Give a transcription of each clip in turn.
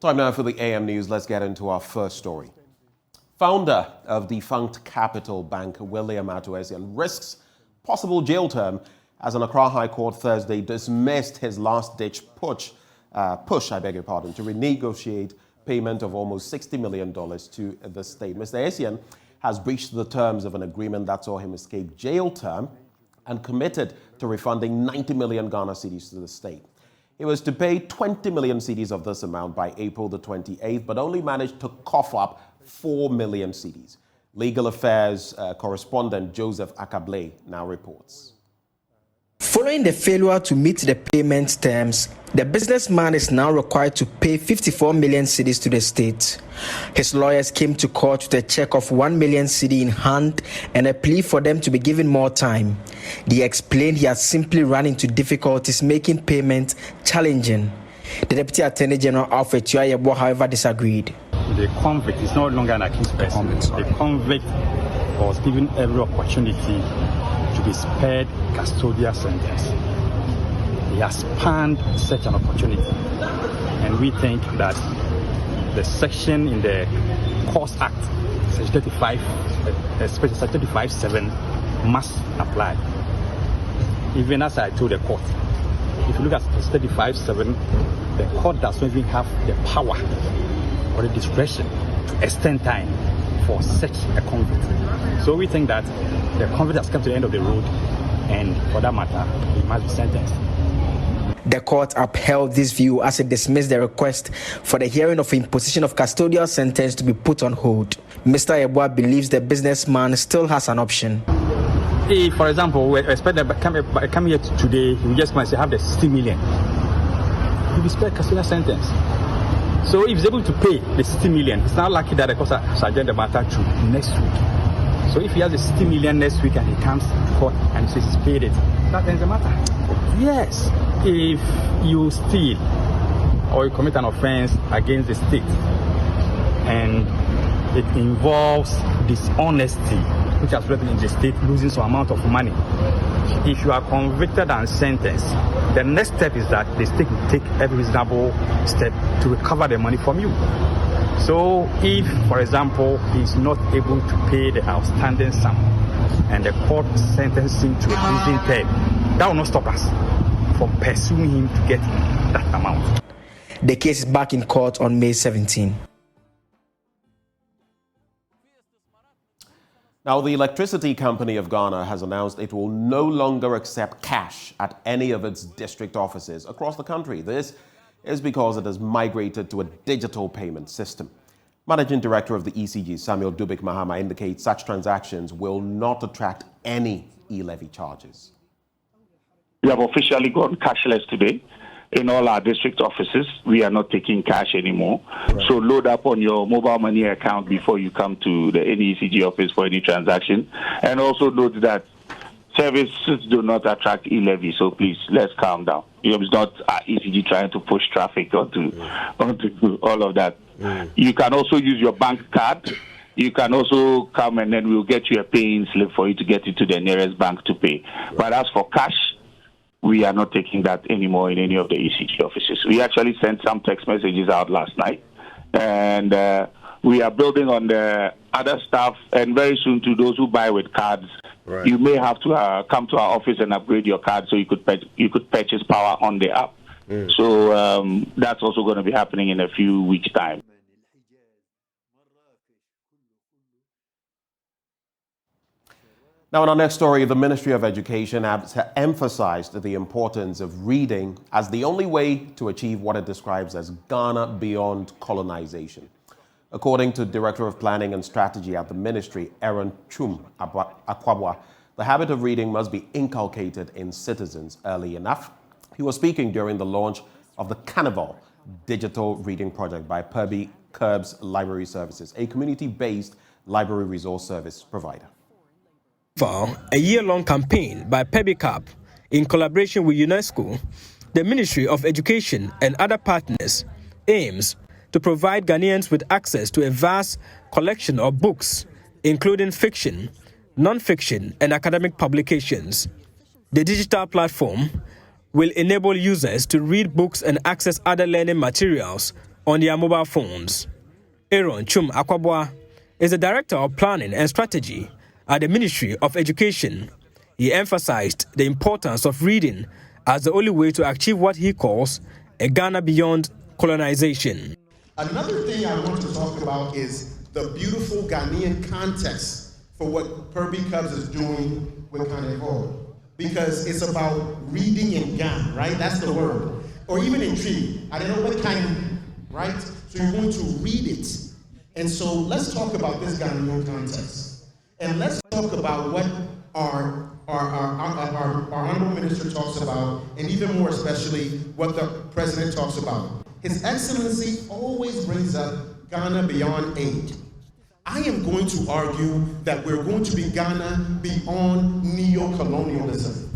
Time now for the AM News. Let's get into our first story. Founder of defunct Capital Bank, William Atuesian, risks possible jail term as an Accra High Court Thursday dismissed his last-ditch push, to renegotiate payment of almost $60 million to the state. Mr. Essien has breached the terms of an agreement that saw him escape jail term and committed to refunding 90 million Ghana cedis to the state. He was to pay 20 million cedis of this amount by April the 28th, but only managed to cough up 4 million cedis. Legal Affairs correspondent Joseph Akakpo now reports. Following the failure to meet the payment terms, the businessman is now required to pay 54 million cedis to the state. His lawyers came to court with a check of 1 million cedi in hand and a plea for them to be given more time. They explained he has simply run into difficulties making payment challenging. The Deputy Attorney General Alfred Tuayebo, however, disagreed. The convict is no longer an accused person. The convict was given every opportunity to be spared custodial sentence. He has spanned such an opportunity, and we think that the section in the Courts Act, Section 35(7), must apply. Even as I told the court, if you look at Section 35(7), the court does not even have the power or the discretion to extend time for such a convict. So we think that the convict has come to the end of the road, and for that matter, he must be sentenced. The court upheld this view as it dismissed the request for the hearing of imposition of custodial sentence to be put on hold. Mr. Yeboah believes the businessman still has an option. If, for example, we expect that come here today, he just might say have the 60 million. He will spare custodial sentence. So if he's able to pay the 60 million, it's not lucky that the court has adjourned the matter to next week. So if he has the 60 million next week and he comes to court and says he's paid it, that ends the matter. Yes, if you steal or you commit an offense against the state and it involves dishonesty, which has resulted in the state losing some amount of money, if you are convicted and sentenced, the next step is that the state will take every reasonable step to recover the money from you. So if, for example, he is not able to pay the outstanding sum and the court sentenced him to a prison term, that will not stop us from pursuing him to get that amount. The case is back in court on May 17. Now, the Electricity Company of Ghana has announced it will no longer accept cash at any of its district offices across the country. This is because it has migrated to a digital payment system. Managing Director of the ECG, Samuel Dubik Mahama, indicates such transactions will not attract any e-levy charges. We have officially gone cashless today. In all our district offices, we are not taking cash anymore. Right. So load up on your mobile money account before you come to the NECG office for any transaction. And also note that services do not attract e-levy, so please, let's calm down. It's not ECG trying to push traffic onto all of that. You can also use your bank card. You can also come and then we'll get you a paying slip for you to get into the nearest bank to pay. Right. But as for cash, we are not taking that anymore in any of the ECG offices. We actually sent some text messages out last night, and we are building on the other stuff, and very soon to those who buy with cards, right, you may have to come to our office and upgrade your card so you could purchase power on the app. So that's also going to be happening in a few weeks' time. Now, in our next story, the Ministry of Education has emphasized the importance of reading as the only way to achieve what it describes as Ghana beyond colonization. According to Director of Planning and Strategy at the Ministry, Aaron Chum Akwabwa, the habit of reading must be inculcated in citizens early enough. He was speaking during the launch of the Carnival Digital Reading Project by Perby Curbs Library Services, a community-based library resource service provider. A year-long campaign by PEBICAP in collaboration with UNESCO, the Ministry of Education and other partners aims to provide Ghanaians with access to a vast collection of books, including fiction, non-fiction, and academic publications. The digital platform will enable users to read books and access other learning materials on their mobile phones. Aaron Chum Akwabwa is the Director of Planning and Strategy at the Ministry of Education. He emphasized the importance of reading as the only way to achieve what he calls a Ghana beyond colonization. Another thing I want to talk about is the beautiful Ghanaian context for what Kirby Cubs is doing with Akakpo. Because it's about reading in Ghana, right? That's the word. Or even in tree. I don't know what kind, right? So you're going to read it. And so let's talk about this Ghanaian context. And let's talk about what our Honorable Minister talks about, and even more especially what the President talks about. His Excellency always brings up Ghana beyond aid. I am going to argue that we're going to be Ghana beyond neo-colonialism.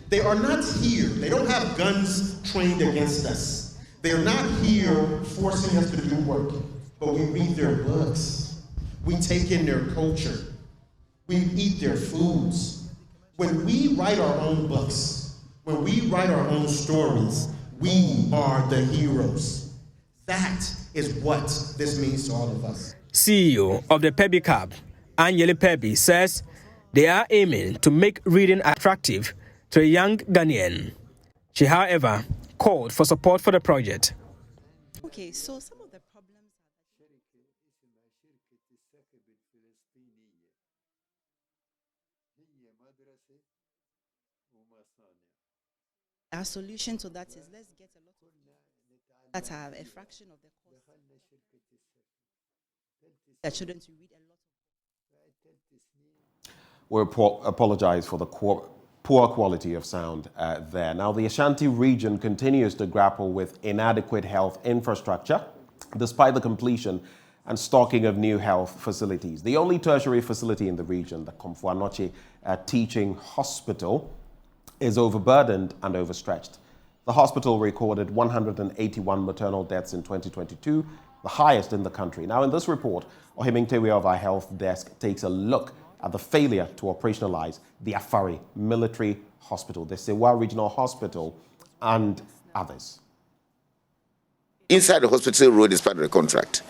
They are not here. They don't have guns trained against us. They're not here forcing us to do work, but we read their books. We take in their culture. We eat their foods. When we write our own books, when we write our own stories, we are the heroes. That is what this means to all of us. CEO of the Pebi Cab, Anyele Pebi, says they are aiming to make reading attractive to a young Ghanaian. She, however, called for support for the project. Okay, so some of the problems our solution to that is let's get a lot of that have a fraction of the cost. The children to read a lot. We apologize for the poor quality of sound there. Now, the Ashanti region continues to grapple with inadequate health infrastructure, despite the completion and stocking of new health facilities. The only tertiary facility in the region, the Komfo Anokye Teaching Hospital, is overburdened and overstretched. The hospital recorded 181 maternal deaths in 2022, the highest in the country. Now, in this report, Ohiming Tewe of our health desk takes a look at the failure to operationalize the Afari Military Hospital, the Sewa Regional Hospital, and others. Inside the hospital road is part of the contract,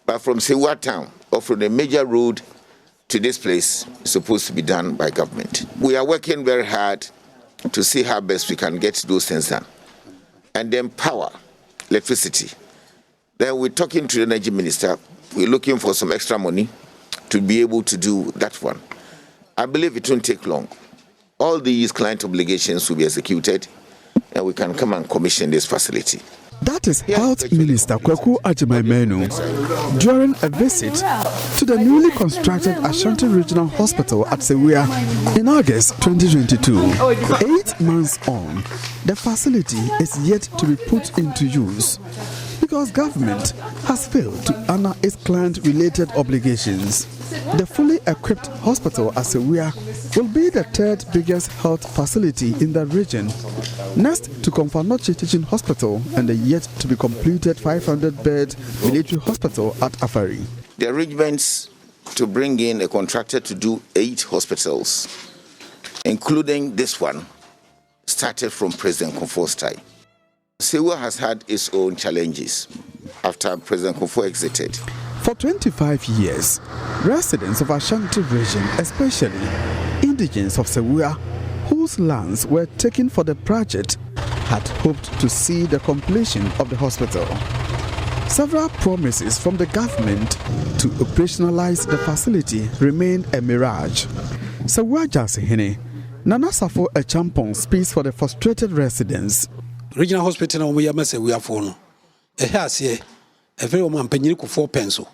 but from Sewa town or from the major road to this place is supposed to be done by government. We are working very hard to see how best we can get those things done. And then power, electricity. Then we're talking to the energy minister. We're looking for some extra money to be able to do that one. I believe it won't take long. All these client obligations will be executed, and we can come and commission this facility. That is Health Minister Kwaku Agyemang-Manu during a visit to the newly constructed Ashanti Regional Hospital at Sewia in August 2022. 8 months on, the facility is yet to be put into use because government has failed to honor its client-related obligations. The fully equipped hospital at Sewia will be the third biggest health facility in the region, next to Komfo Anokye Teaching Hospital and the yet-to-be completed 500-bed military hospital at Afari. The arrangements to bring in a contractor to do 8 hospitals, including this one, started from President Komfo's time. Sewa has had its own challenges after President Komfo exited. For 25 years, residents of Ashanti region, especially indigents of Sewia, whose lands were taken for the project, had hoped to see the completion of the hospital. Several promises from the government to operationalize the facility remained a mirage. Sewia Jasihine, Nana Safo Echampong speaks for the frustrated residents. Regional hospital na we are Sewia for no. Here a very woman penny ku 4 pencil.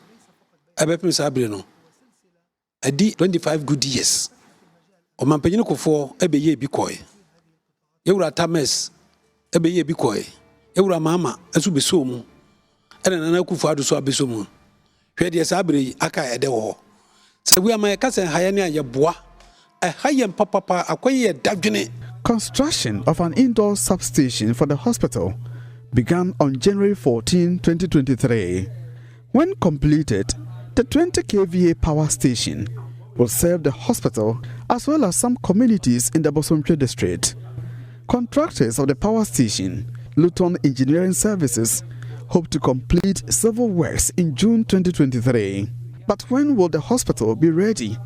Ebepim sabre no. Adi 25 good years. O man penny ku 4 ebeye bi koy. Ewura tames ebeye bi koy. Ewura mama asu beso mu. Ena nana ku fu adu so abeso mu. Hwe de sabre aka ede wo. Se we am ka sen haya ne ayeboa. Haya papa akoye dadwene. Construction of an indoor substation for the hospital began on January 14, 2023. When completed, the 20 kVA power station will serve the hospital as well as some communities in the Bosomtwe district. Contractors of the power station, Luton Engineering Services, hope to complete civil works in June 2023. But when will the hospital be ready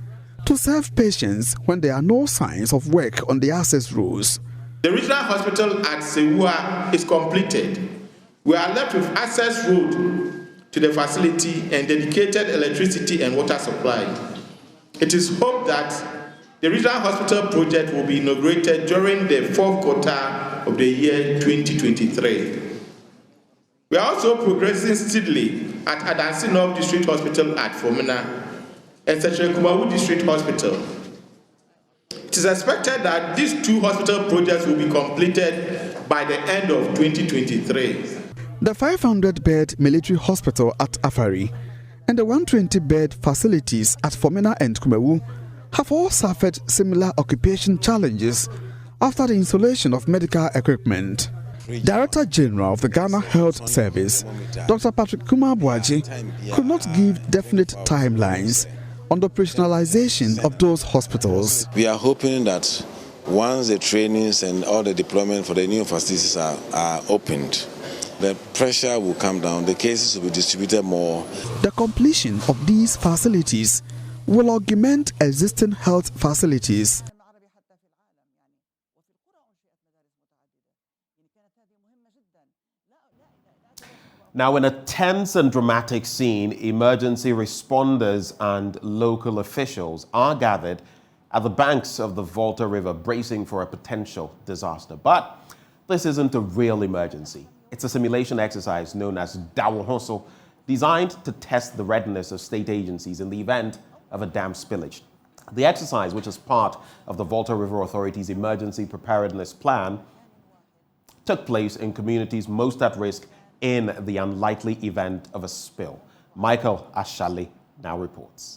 to serve patients when there are no signs of work on the access roads? The regional hospital at Sewua is completed. We are left with access road to the facility and dedicated electricity and water supply. It is hoped that the regional hospital project will be inaugurated during the fourth quarter of the year 2023. We are also progressing steadily at Adansi North District Hospital at Fomena and Central Kumawu District Hospital. It is expected that these two hospital projects will be completed by the end of 2023. The 500-bed military hospital at Afari and the 120-bed facilities at Fomena and Kumawu have all suffered similar occupation challenges after the installation of medical equipment. Director General of the Ghana Health Service, Dr. Patrick Kumar-Boaji, could not give definite timelines on the operationalization of those hospitals. We are hoping that once the trainings and all the deployment for the new facilities are opened, the pressure will come down, the cases will be distributed more. The completion of these facilities will augment existing health facilities. Now, in a tense and dramatic scene, emergency responders and local officials are gathered at the banks of the Volta River, bracing for a potential disaster. But this isn't a real emergency. It's a simulation exercise known as Dawohoso, designed to test the readiness of state agencies in the event of a dam spillage. The exercise, which is part of the Volta River Authority's emergency preparedness plan, took place in communities most at risk in the unlikely event of a spill. Michael Ashali now reports.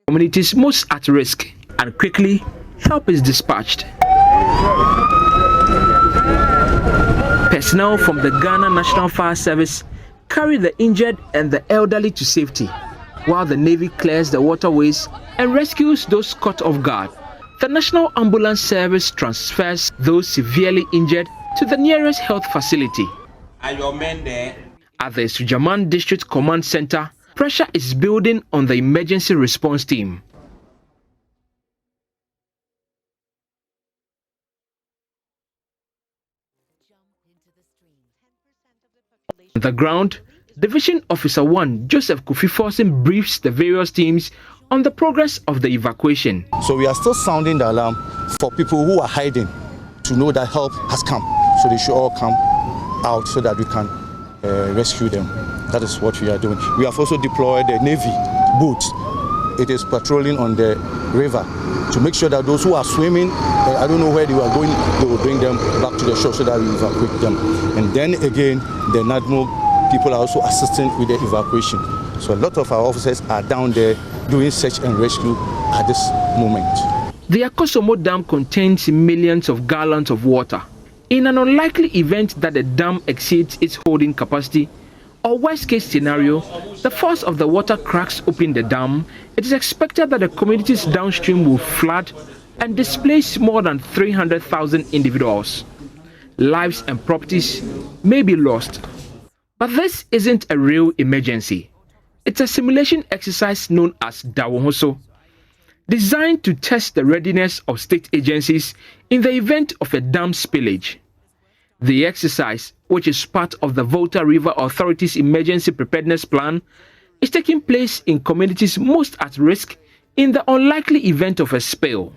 Communities most at risk, and quickly help is dispatched. Personnel from the Ghana National Fire Service carry the injured and the elderly to safety, while the Navy clears the waterways and rescues those caught off guard. The National Ambulance Service transfers those severely injured to the nearest health facility. Are your men there? At the Sujaman District Command Center, pressure is building on the emergency response team. On the ground, Division Officer 1 Joseph Kofi Forsen briefs the various teams on the progress of the evacuation. So we are still sounding the alarm for people who are hiding to know that help has come. So they should all come out so that we can rescue them. That is what we are doing. We have also deployed the Navy boat. It is patrolling on the river to make sure that those who are swimming, I don't know where they are going, they will bring them back to the shore so that we evacuate them. And then again, the NADMO people are also assisting with the evacuation. So a lot of our officers are down there doing search and rescue at this moment. The Akosombo Dam contains millions of gallons of water. In an unlikely event that the dam exceeds its holding capacity, or worst case scenario, the force of the water cracks open the dam, it is expected that the communities downstream will flood and displace more than 300,000 individuals. Lives and properties may be lost. But this isn't a real emergency. It's a simulation exercise known as Dawohoso, designed to test the readiness of state agencies in the event of a dam spillage. The exercise, which is part of the Volta River Authority's emergency preparedness plan, is taking place in communities most at risk in the unlikely event of a spill.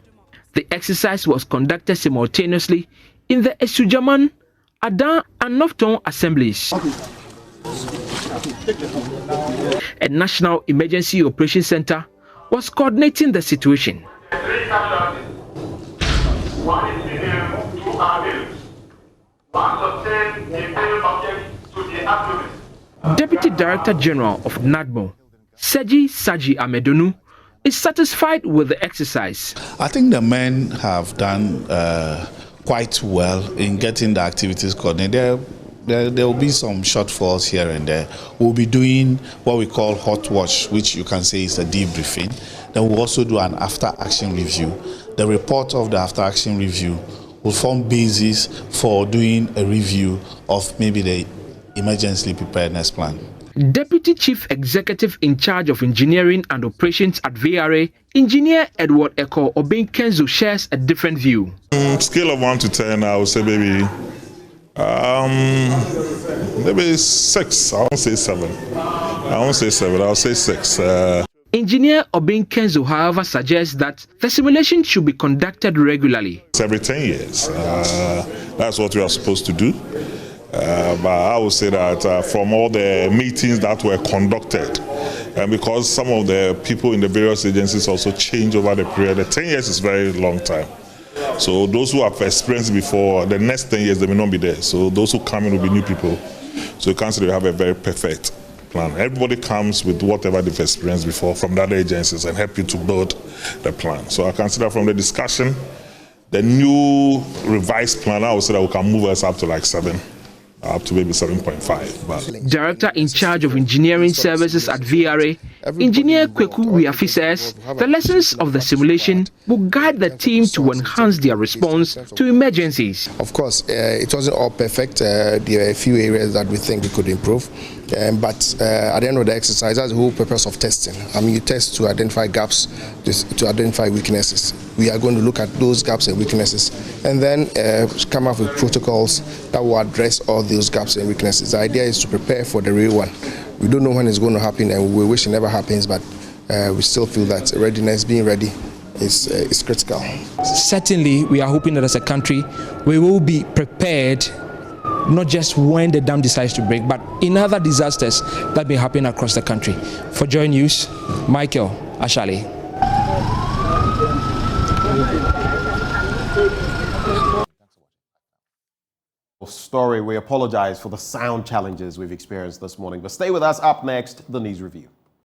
The exercise was conducted simultaneously in the Esujaman, Adan and Nofton assemblies. A National Emergency Operations Center was coordinating the situation. Deputy Director General of NADMO, Saji Amedonu, is satisfied with the exercise. I think the men have done quite well in getting the activities coordinated. There will be some shortfalls here and there. We'll be doing what we call hot watch, which you can say is a debriefing. Then we'll also do an after-action review. The report of the after-action review will form basis for doing a review of maybe the emergency preparedness plan. Deputy Chief Executive in charge of engineering and operations at VRA, Engineer Edward Eko Obin Kenzo shares a different view. Scale of 1 to 10, I would say maybe 6. I won't say 7. I'll say 6. Engineer Obin Kenzo, however, suggests that the simulation should be conducted regularly. It's every 10 years. That's what we are supposed to do. But I would say that from all the meetings that were conducted, and because some of the people in the various agencies also change over the period, the 10 years is a very long time. So those who have experienced before, the next 10 years they may not be there. So those who come in will be new people. So you can't say they have a very perfect plan. Everybody comes with whatever they've experienced before from the other agencies and help you to build the plan. So I consider from the discussion, the new revised plan, I would say that we can move us up to like 7. Up to maybe 7.5. Director in charge of engineering services at VRA, Engineer Kweku Wiafi says the lessons of the simulation will guide the team to enhance their response to emergencies. Of course, it wasn't all perfect. There are a few areas that we think we could improve. But at the end of the exercise, that's the whole purpose of testing. I mean, you test to identify gaps, to identify weaknesses. We are going to look at those gaps and weaknesses and then come up with protocols that will address all those gaps and weaknesses. The idea is to prepare for the real one. We don't know when it's going to happen and we wish it never happens, but we still feel that readiness, being ready, is critical. Certainly, we are hoping that as a country, we will be prepared not just when the dam decides to break, but in other disasters that may happen across the country. For Joy News, Michael Ashali. Story, we apologize for the sound challenges we've experienced this morning, but stay with us. Up next, the news review.